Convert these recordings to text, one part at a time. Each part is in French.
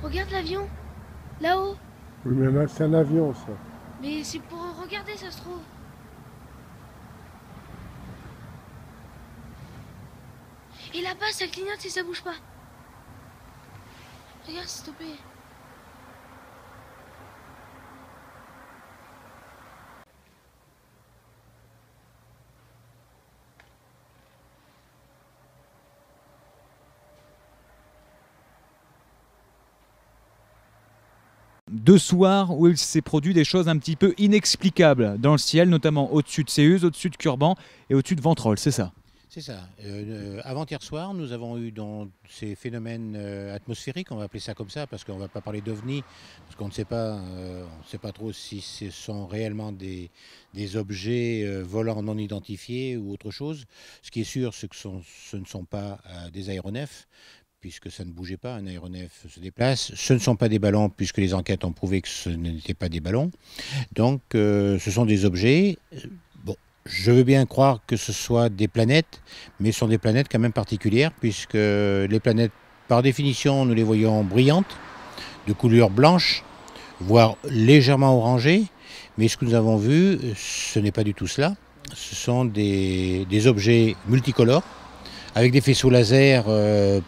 Regarde l'avion, là-haut. Oui, mais là, c'est un avion, ça. Mais c'est pour regarder, ça se trouve. Et là-bas, ça clignote si ça bouge pas. Regarde, s'il te plaît. Deux soirs où il s'est produit des choses un petit peu inexplicables dans le ciel, notamment au-dessus de Séuz, au-dessus de Curban et au-dessus de Ventrolle, c'est ça? C'est ça. Avant-hier soir, nous avons eu dans ces phénomènes atmosphériques, on va appeler ça comme ça, parce qu'on ne va pas parler d'ovnis, parce qu'on ne sait pas trop si ce sont réellement des objets volants non identifiés ou autre chose. Ce qui est sûr, c'est que ce ne sont pas des aéronefs, puisque ça ne bougeait pas, un aéronef se déplace. Ce ne sont pas des ballons, puisque les enquêtes ont prouvé que ce n'étaient pas des ballons. Donc, ce sont des objets. Bon, je veux bien croire que ce soit des planètes, mais ce sont des planètes quand même particulières, puisque les planètes, par définition, nous les voyons brillantes, de couleur blanche, voire légèrement orangée. Mais ce que nous avons vu, ce n'est pas du tout cela. Ce sont des objets multicolores, avec des faisceaux laser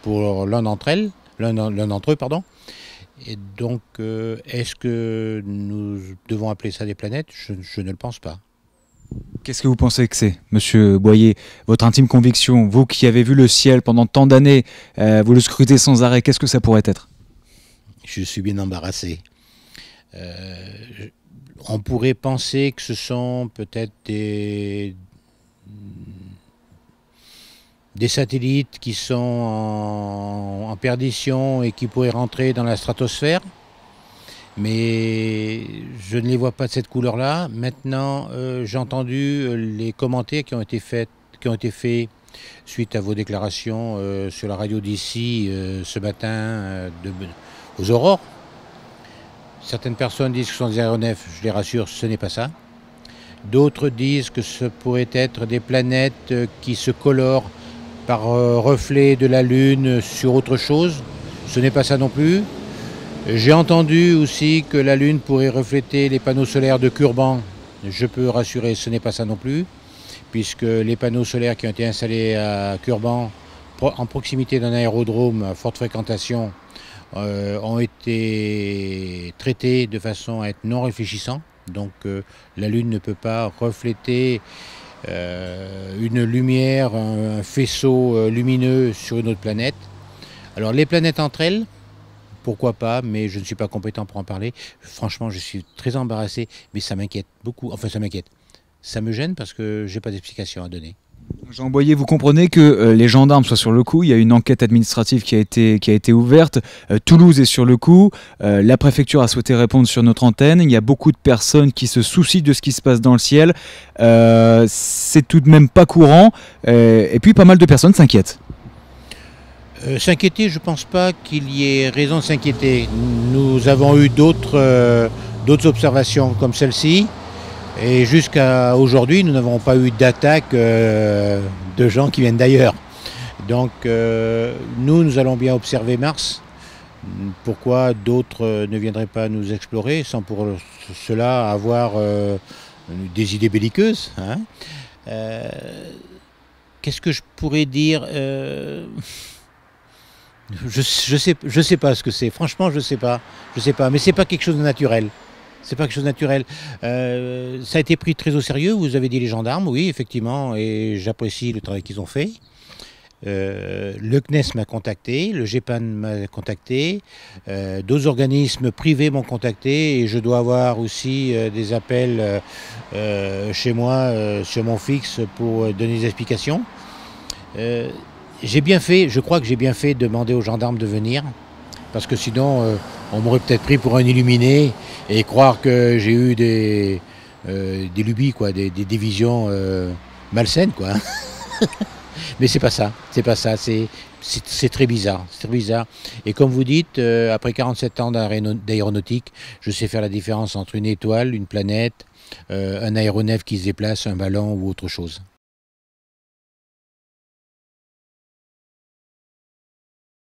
pour l'un d'entre eux, pardon. Et donc, est-ce que nous devons appeler ça des planètes? Je ne le pense pas. Qu'est-ce que vous pensez que c'est, monsieur Boyer? Votre intime conviction, vous qui avez vu le ciel pendant tant d'années, vous le scrutez sans arrêt, qu'est-ce que ça pourrait être? Je suis bien embarrassé. On pourrait penser que ce sont peut-être des satellites qui sont en perdition et qui pourraient rentrer dans la stratosphère. Mais je ne les vois pas de cette couleur-là. Maintenant, j'ai entendu les commentaires qui ont été faits suite à vos déclarations sur la radio d'ici ce matin aux aurores. Certaines personnes disent que ce sont des aéronefs, je les rassure, ce n'est pas ça. D'autres disent que ce pourrait être des planètes qui se colorent par reflet de la Lune sur autre chose. Ce n'est pas ça non plus. J'ai entendu aussi que la Lune pourrait refléter les panneaux solaires de Curban. Je peux rassurer, ce n'est pas ça non plus, puisque les panneaux solaires qui ont été installés à Curban, en proximité d'un aérodrome à forte fréquentation, ont été traités de façon à être non réfléchissants. Donc la Lune ne peut pas refléter une lumière, un faisceau lumineux sur une autre planète. Alors les planètes entre elles, pourquoi pas, mais je ne suis pas compétent pour en parler. Franchement, je suis très embarrassé, mais ça m'inquiète beaucoup. Enfin, ça m'inquiète. Ça me gêne parce que je n'ai pas d'explication à donner. Jean Boyer, vous comprenez que les gendarmes soient sur le coup, il y a une enquête administrative qui a été ouverte, Toulouse est sur le coup, la préfecture a souhaité répondre sur notre antenne, il y a beaucoup de personnes qui se soucient de ce qui se passe dans le ciel, c'est tout de même pas courant, et puis pas mal de personnes s'inquiètent. S'inquiéter, je ne pense pas qu'il y ait raison de s'inquiéter. Nous avons eu d'autres observations comme celle-ci. Et jusqu'à aujourd'hui, nous n'avons pas eu d'attaque de gens qui viennent d'ailleurs. Donc nous allons bien observer Mars. Pourquoi d'autres ne viendraient pas nous explorer sans pour cela avoir des idées belliqueuses, hein? Qu'est-ce que je pourrais dire? Je sais pas ce que c'est. Franchement, je sais pas. Mais c'est pas quelque chose de naturel. C'est pas quelque chose de naturel. Ça a été pris très au sérieux. Vous avez dit les gendarmes, oui, effectivement, et j'apprécie le travail qu'ils ont fait. Le CNES m'a contacté, le GEPAN m'a contacté, d'autres organismes privés m'ont contacté, et je dois avoir aussi des appels chez moi sur mon fixe pour donner des explications. J'ai bien fait, je crois que j'ai bien fait de demander aux gendarmes de venir, parce que sinon on m'aurait peut-être pris pour un illuminé et croire que j'ai eu des lubies, quoi, des visions malsaines, quoi. Mais c'est pas ça, c'est très bizarre, c'est très bizarre. Et comme vous dites, après 47 ans d'aéronautique, je sais faire la différence entre une étoile, une planète, un aéronef qui se déplace, un ballon ou autre chose.